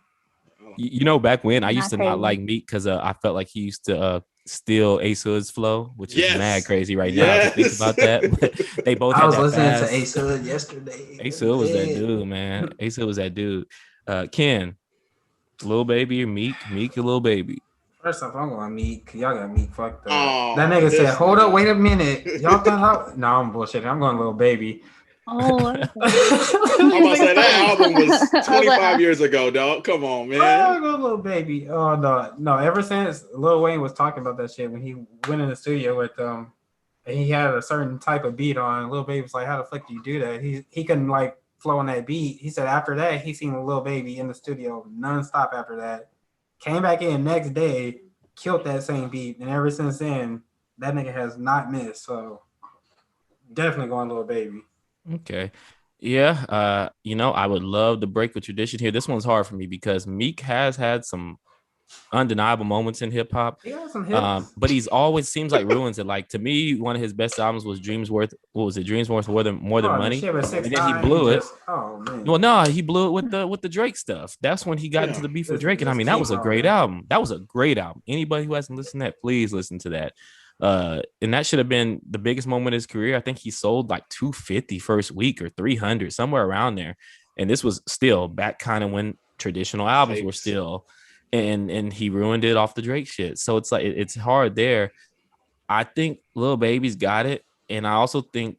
back when I used to not like Meek because I felt like he used to steal Ace Hood's flow, which is mad crazy right now to think about that. But they both. I was listening to Ace Hood yesterday. Ace Hood was that dude, man. Ace Hood was that dude. Ken, Lil Baby or Meek or Lil Baby? First off, I'm going Meek. Y'all got Meek fucked up. Oh, that nigga said, "Hold up, wait a minute." Y'all thought no, I'm bullshitting. I'm going Lil Baby. Oh, I'm gonna say that album was 25 years ago, dog. Come on, man. Oh, go Lil Baby. Oh no. Ever since Lil Wayne was talking about that shit when he went in the studio with and he had a certain type of beat on, Lil Baby was like, "How the fuck do you do that?" He couldn't like flow on that beat. He said after that he seen Lil Baby in the studio nonstop after that. Came back in next day, killed that same beat, and ever since then, that nigga has not missed. So definitely going Lil Baby. Okay. Yeah. I would love to break the tradition here. This one's hard for me because Meek has had some undeniable moments in hip hop. He got some hits. But he's always seems like ruins it. Like to me, one of his best albums was Dreams Worth. What was it? Dreams Worth More Than Money. And then he blew it. Oh man. Well, no, he blew it with the Drake stuff. That's when he got into the beef with Drake. And I mean, that was a great album. That was a great album. Anybody who hasn't listened to that, please listen to that. And that should have been the biggest moment of his career. I think he sold like 250 first week or 300, somewhere around there. And this was still back kind of when traditional albums were still, and he ruined it off the Drake shit. So it's like it's hard there. I think Lil Baby's got it, and I also think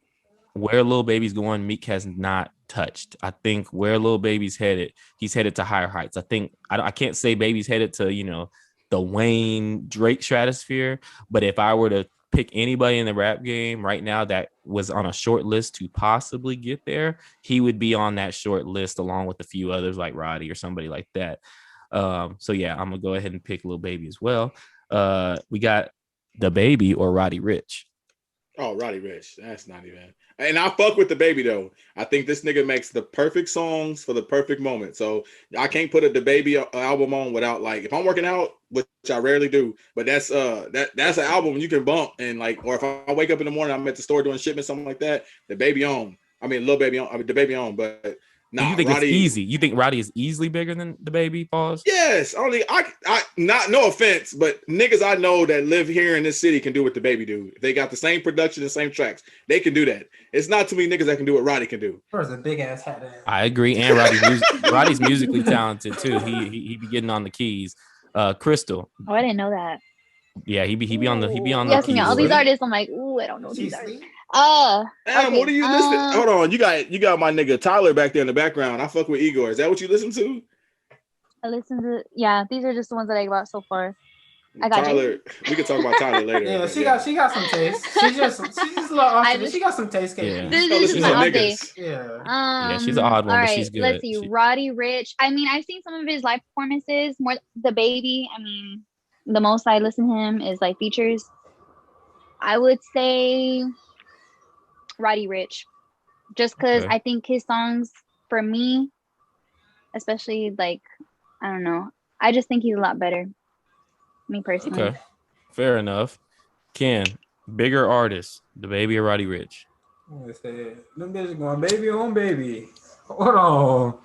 where Lil Baby's going, Meek has not touched. I think where Lil Baby's headed, he's headed to higher heights. I think I can't say Baby's headed to the Wayne Drake stratosphere, but if I were to pick anybody in the rap game right now that was on a short list to possibly get there, he would be on that short list along with a few others like Roddy or somebody like that. So yeah, I'm gonna go ahead and pick Lil Baby as well. We got the Baby or Roddy Ricch. Oh, Roddy Ricch. That's not even. And I fuck with the Baby though. I think this nigga makes the perfect songs for the perfect moment. So I can't put the Baby album on without like if I'm working out, which I rarely do, but that's an album you can bump and like, or if I wake up in the morning, I'm at the store doing shipment, something like that. The Baby on. Lil Baby on. The Baby on, but. Nah, you think Roddy, it's easy? You think Roddy is easily bigger than the Baby? Pause. Yes, only I not no offense, but niggas I know that live here in this city can do what the Baby do. If they got the same production, the same tracks, they can do that. It's not too many niggas that can do what Roddy can do. There's a big ass hat. I agree, and Roddy's musically talented too. He be getting on the keys. Crystal. Oh, I didn't know that. Yeah, he be on the yes, keys. All these artists, I'm like, ooh, I don't know these artists. Damn, okay. What are you listening? Hold on, you got my nigga Tyler back there in the background. I fuck with Igor. Is that what you listen to? I listen to these are just the ones that I got so far. I got Tyler. you. We can talk about Tyler later. Yeah, she got some taste. She's just a little off. She got some taste. Yeah. This is my odd day. Yeah. She's an odd one, but she's good. Let's see. Roddy Ricch. I mean, I've seen some of his live performances. More the Baby. I mean, the most I listen to him is like features. I would say Roddy Ricch, just because I think his songs, for me, especially like, I don't know, I just think he's a lot better. Me personally. Okay, fair enough. Ken, bigger artist, the Baby or Roddy Ricch? Them bitches going Baby on Baby. Hold on,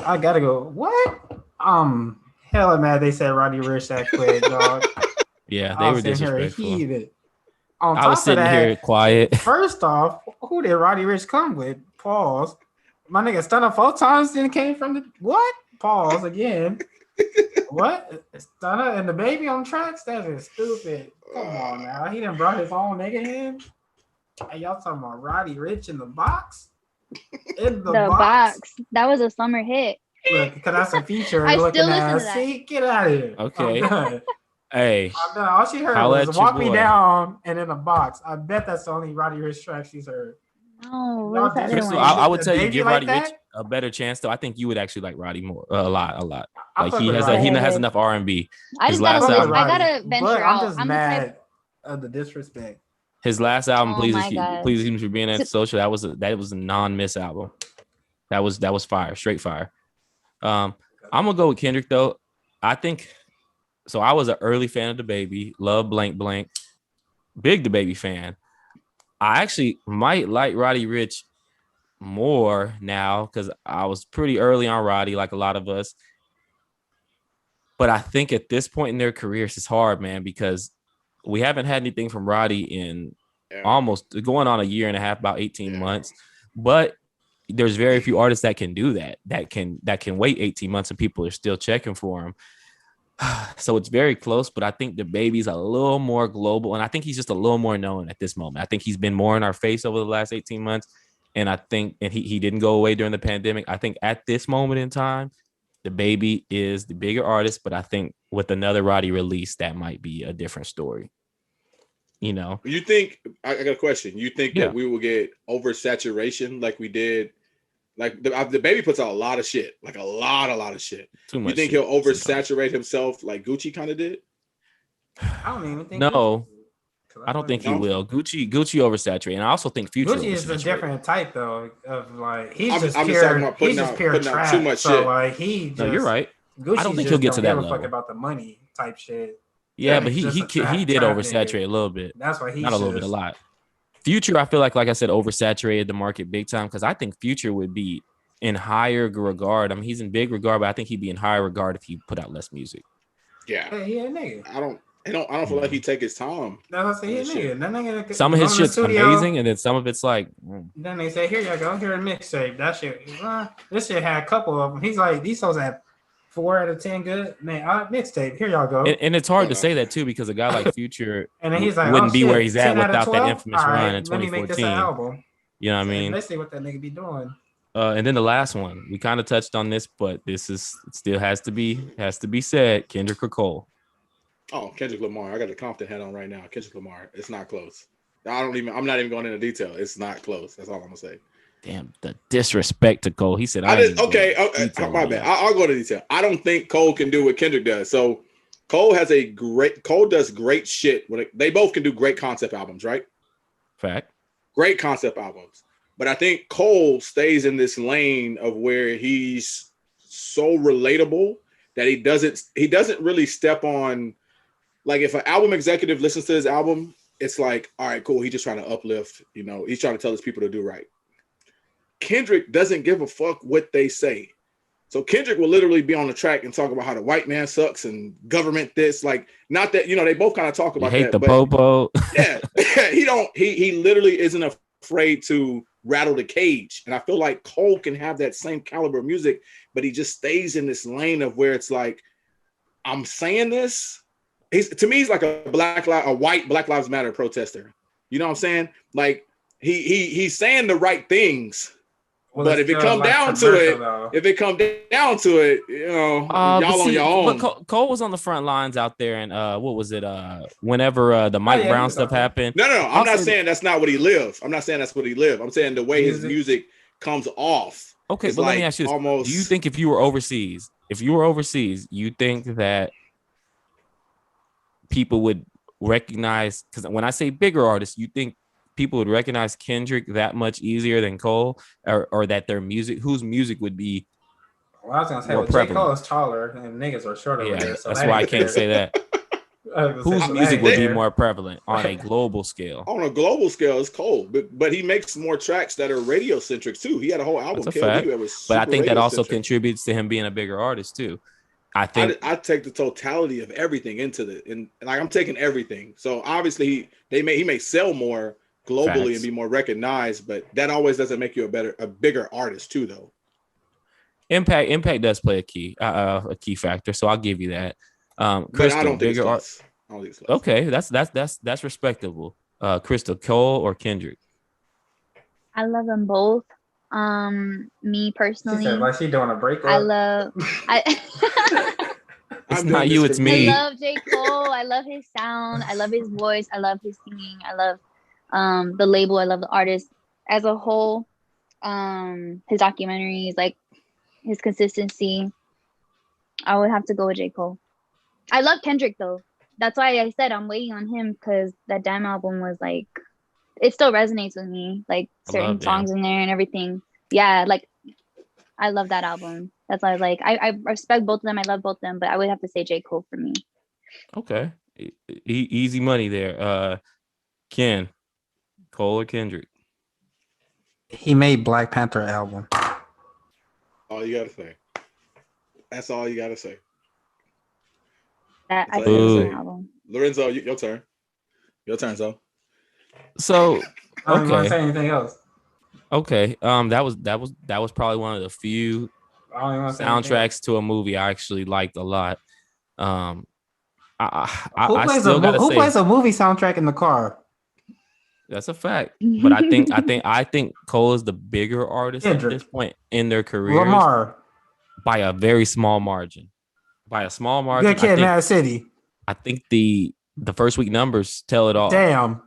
I gotta go. What? Hella mad they said Roddy Ricch that quick, dog. Yeah, they were disrespectful. I was sitting here quiet. First off, who did Roddy Ricch come with? Pause. My nigga Stunner 4 times then came from the what? Pause again. What? Stunner and the Baby on tracks? That is stupid. Come on now. He done brought his own nigga in. Hey, y'all talking about Roddy Ricch in the box? In the box. That was a summer hit. Look, because that's a feature. I still listen to that. See, get out of here. Okay. Hey, all she heard was "Walk Me Down" and in a box. I bet that's the only Roddy Ricch track she's heard. No, Crystal, I would tell you give Roddy Ricch a better chance. Though I think you would actually like Roddy more a lot. Like he has enough R&B. I gotta venture out. I'm just mad of the disrespect. His last album, please excuse me for being antisocial. That was a non-miss album. That was fire, straight fire. I'm gonna go with Kendrick though. I think. So I was an early fan of the Baby, love blank blank, big the Baby fan. I actually might like Roddy Ricch more now because I was pretty early on Roddy, like a lot of us. But I think at this point in their careers, it's hard, man, because we haven't had anything from Roddy in almost going on a year and a half, about 18 months. But there's very few artists that can do that can wait 18 months and people are still checking for him. So it's very close, but I think the baby's a little more global, and I think he's just a little more known at this moment. I think he's been more in our face over the last 18 months, and I think, and he didn't go away during the pandemic. I think at this moment in time, the baby is the bigger artist, but I think with another Roddy release, that might be a different story. You know, you think? I got a question. You think Yeah. that we will get oversaturation like we did? Like the baby puts out a lot of shit, like a lot of shit. too much. You think shit he'll oversaturate sometimes. himself like Gucci kind of did? I don't even think. No, Gucci, I don't think he No? will. Gucci oversaturated, and I also think Future Gucci is a oversaturated. different type though. Of like he's I'm just just pure. talking about He's putting just out- pure putting out trap. too much so shit. like he just. No, you're right. Gucci I don't think just he'll get don't to that give a fuck level. about the money type shit. Yeah, Yeah, but he's he just a he did trap oversaturate nigga. a little bit. That's why he's Not a little bit, a just- lot. Future, I feel like I said, oversaturated the market big time because I think Future would be in higher regard. I mean, he's in big regard, but I think he'd be in higher regard if he put out less music. Yeah, Hey, he a nigga. I don't feel like he take his time. That's what I say. He a Oh, shit. nigga. That nigga. Some of his go in the shit's studio, amazing, and then some of it's like, Then they say, "Here you go. Here a mixtape." That shit. This shit had a couple of them. He's like, these songs have 4 out of 10 good. Man, mixtape. Here y'all go. and it's hard to say that too because a guy like Future And then he's like, wouldn't oh, be shit, where he's at 10 out of without 12? that infamous All right, run in let me make this an 2014. album. You know what I mean? Let's see what that nigga be doing. And then the last one, we kind of touched on this, but this is it still has to be said. Kendrick or Cole? Oh, Kendrick Lamar. I got the Compton hat on right now. Kendrick Lamar. It's not close. I'm not even going into detail. It's not close. That's all I'm gonna say. Damn, the disrespect to Cole. He said, Okay. My bad. I'll go to detail. I don't think Cole can do what Kendrick does. So Cole does great shit. They both can do great concept albums, right? Fact. Great concept albums. But I think Cole stays in this lane of where he's so relatable that he doesn't really step on, like if an album executive listens to his album, it's like, all right, cool. He's just trying to uplift, he's trying to tell his people to do right. Kendrick doesn't give a fuck what they say. So Kendrick will literally be on the track and talk about how the white man sucks and government this, like, not that, they both kind of talk about hate that. the but popo. Yeah, he literally isn't afraid to rattle the cage. And I feel like Cole can have that same caliber of music, but he just stays in this lane of where it's like, I'm saying this. To me, he's like a white Black Lives Matter protester. You know what I'm saying? Like he's saying the right things. Well, but if it come down to it, y'all on your own. But Cole was on the front lines out there, and what was it? Whenever the Mike Brown stuff happened. No. I'm not saying that's not what he lived. I'm not saying that's what he lived. I'm saying the way his music comes off. Okay, but let me ask you this: do you think if you were overseas, you think that people would recognize? Because when I say bigger artists, you think people would recognize Kendrick that much easier than Cole, or that their music, whose music would be? Well, I was gonna say, well, J. Cole is taller and niggas are shorter. Yeah, there, so that's why I can't say that. Whose music would be more prevalent on a global scale? On a global scale, it's Cole, but he makes more tracks that are radio centric too. He had a whole album. That's a fact. But I think that also contributes to him being a bigger artist too. I think I take the totality of everything and like I'm taking everything. So obviously he may sell more globally and be more recognized, but that always doesn't make you a bigger artist too, though. Impact does play a key factor, so I'll give you that. Crystal, I don't think it's close. Okay, that's respectable. Crystal, Cole or Kendrick? I love them both. Me personally, she said, like she doing a breakup. It's not you, it's me. I love J. Cole. I love his sound. I love his voice. I love his singing. I love the label. I love the artist as a whole. His documentaries, like his consistency. I would have to go with J. Cole. I love Kendrick though. That's why I said I'm waiting on him, because that Damn album was like, it still resonates with me. Like certain songs in there and everything. Yeah, like I love that album. That's why I respect both of them. I love both of them, but I would have to say J. Cole for me. Okay, easy money there. Ken, Cole or Kendrick? He made Black Panther album. All you gotta say. That's all you gotta say. I think it's an album. Lorenzo, your turn. Your turn, Zo. So I don't want to say anything else. Okay. That was probably one of the few soundtracks to a movie I actually liked a lot. I Who plays a movie soundtrack in the car? That's a fact. But I think Cole is the bigger artist at this point in their careers. Lamar. By a very small margin. By a small margin. Good kid, Mad City. I think the first week numbers tell it all. Damn.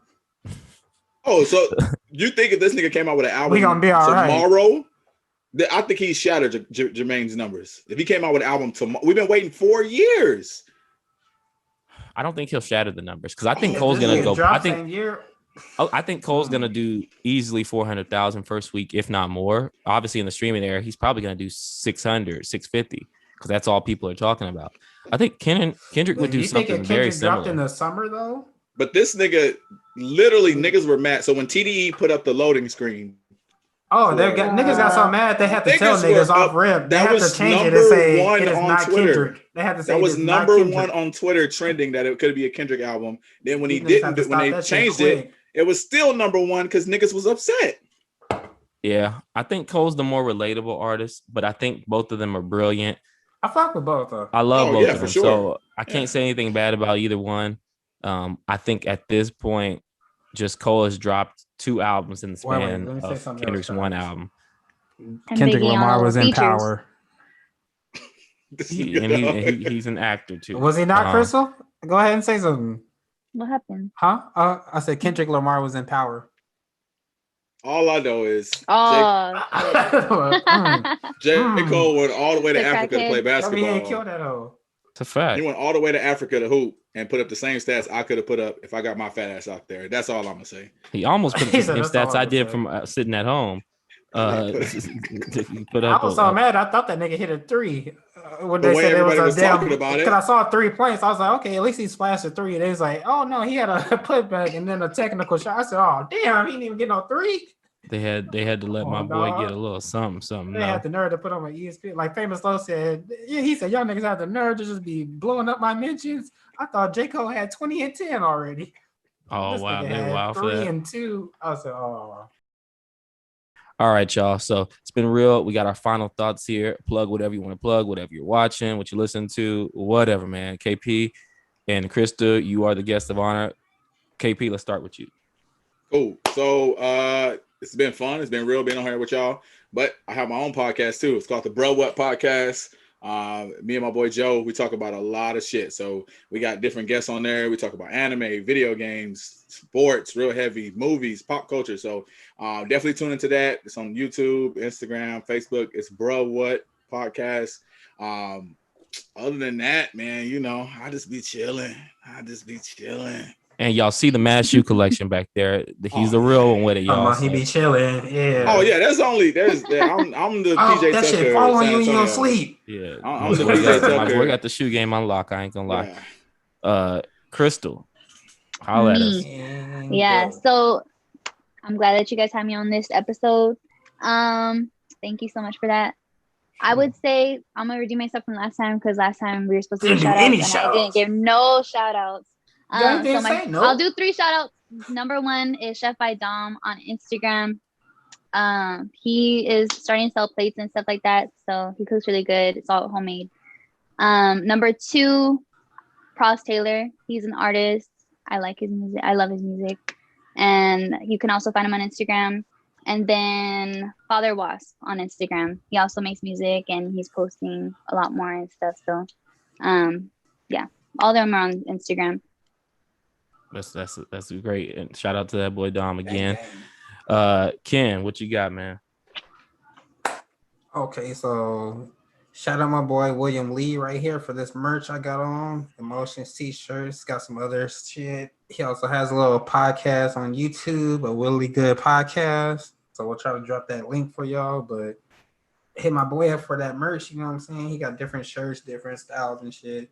Oh, so you think if this nigga came out with an album we gonna be all tomorrow, I think he shattered Jermaine's numbers. If he came out with an album tomorrow, we've been waiting 4 years. I don't think he'll shatter the numbers because I think Cole's gonna go. I think Cole's gonna do easily 400,000 first week, if not more. Obviously, in the streaming era, he's probably gonna do 600, 650 because that's all people are talking about. I think Kendrick would do something very similar. Dropped in the summer though. But this nigga, literally, niggas were mad. So when TDE put up the loading screen, niggas got so mad they had to tell niggas off rip. They had to change it and say it is not Kendrick. They had to say that was number one on Twitter trending that it could be a Kendrick album. Then when when they changed it, it was still number one because niggas was upset. Yeah, I think Cole's the more relatable artist, but I think both of them are brilliant. I fuck with both though. I love both of them, sure. So I can't say anything bad about either one. I think at this point, just Cole has dropped 2 albums in the span of Kendrick's one album. Kendrick Lamar was in Power. He's an actor too. Was he not, Crystal? Go ahead and say something. What happened? Huh? I said Kendrick Lamar was in Power. All I know is J. Cole went all the way to Africa to play basketball. It's a fact. He went all the way to Africa to hoop and put up the same stats I could have put up if I got my fat ass out there. That's all I'm gonna say. He almost put up the same stats I did from sitting at home. I was so mad. I thought that nigga hit a 3 when they said it was a damn. Because I saw 3 points, I was like, okay, at least he splashed a 3. And they was like, oh no, he had a putback and then a technical shot. I said, oh damn, he didn't even get no 3. They had to let my boy get a little something. They had the nerve to put on my ESPN. Like Famous Low said, he said, y'all niggas have the nerve to just be blowing up my mentions. I thought J. Cole had 20 and 10 already. Oh this wow, they wild for that. 3 and 2. I said, oh. All right, y'all. So it's been real. We got our final thoughts here. Plug whatever you want to plug, whatever you're watching, what you listen to, whatever, man. KP and Krista, you are the guest of honor. KP, let's start with you. Cool. So it's been fun. It's been real being on here with y'all. But I have my own podcast too. It's called the Bro What Podcast. Me and my boy Joe, we talk about a lot of shit. So we got different guests on there. We talk about anime, video games, sports, real heavy, movies, pop culture. So definitely tune into that. It's on YouTube, Instagram, Facebook. It's Bro What Podcast. Other than that, man, you know, I just be chilling. And y'all see the Mad Shoe collection back there. He's the real one with it, y'all. He be chilling. Yeah. Oh yeah, I'm the PJ that Tucker. Shit following you in your sleep. Yeah. I'm the PJ Tucker. My boy got the shoe game unlocked. I ain't gonna lie. Crystal, holla at us. Yeah. So I'm glad that you guys had me on this episode. Thank you so much for that. I would say I'm gonna redeem myself from last time because last time we were supposed to do shout outs and I didn't give no shout outs. I'll do 3 shout outs. Number 1 is Chef by Dom on Instagram. He is starting to sell plates and stuff like that. So he cooks really good. It's all homemade. Number 2, Pross Taylor. He's an artist. I like his music. I love his music. And you can also find him on Instagram. And then Father Wasp on Instagram. He also makes music and he's posting a lot more and stuff. So yeah, all of them are on Instagram. That's great. And shout out to that boy Dom again. Ken, what you got, man? Okay, so shout out my boy William Lee right here for this merch I got on. Emotions t-shirts, got some other shit. He also has a little podcast on YouTube, a really good podcast. So we'll try to drop that link for y'all, but hit my boy up for that merch, you know what I'm saying? He got different shirts, different styles and shit.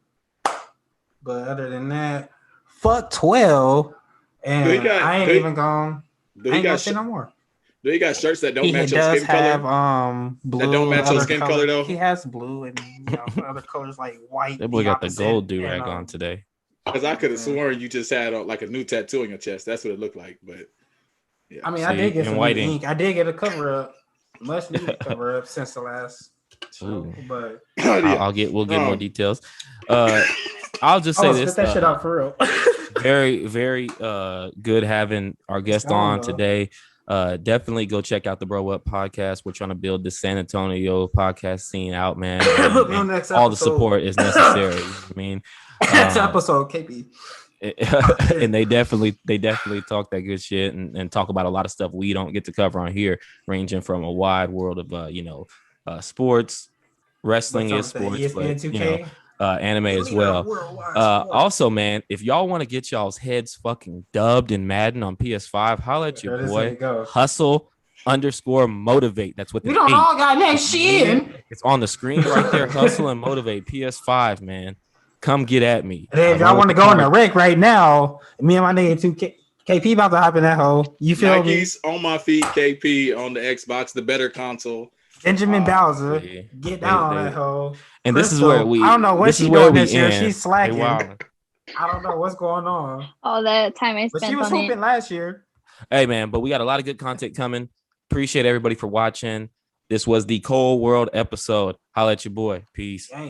But other than that, fuck 12, and I ain't even gone. I ain't gonna say no more. Do he got shirts that don't match your skin color? Blue that don't match your skin color though. He has blue and other colors like white. That boy got the gold do-rag on today. Because I could have sworn you just had like a new tattoo on your chest. That's what it looked like. But yeah, I mean, I did get some ink. I did get a cover up, much needed cover up since the last But we'll get more details. I'll just say this. Spit that shit out for real. Very, very good having our guest on today. Definitely go check out the Bro Up podcast. We're trying to build the San Antonio podcast scene out, man. And all the support is necessary. You know what I mean, next episode, KP. And they definitely talk that good shit and talk about a lot of stuff we don't get to cover on here, ranging from a wide world of sports. Wrestling is sports, but anime as well. Also, man, if y'all want to get y'all's heads fucking dubbed in Madden on PS5, holla at your boy Hustle_motivate. That's what we don't all got next shit. It's on the screen right there. Hustle and motivate PS5, man. Come get at me. And then if y'all want to go in the wreck right now, me and my nigga 2K KP about to hop in that hole. You feel Nike's me? On my feet, KP on the Xbox, the better console. Benjamin Bowser, get down on that hole. And Crystal, this is where we. I don't know what she's doing this year. She's slacking. Hey, wow. I don't know what's going on. All that time I spent. But she was hooping last year. Hey man, but we got a lot of good content coming. Appreciate everybody for watching. This was the Cole World episode. Holla at your boy. Peace. Dang.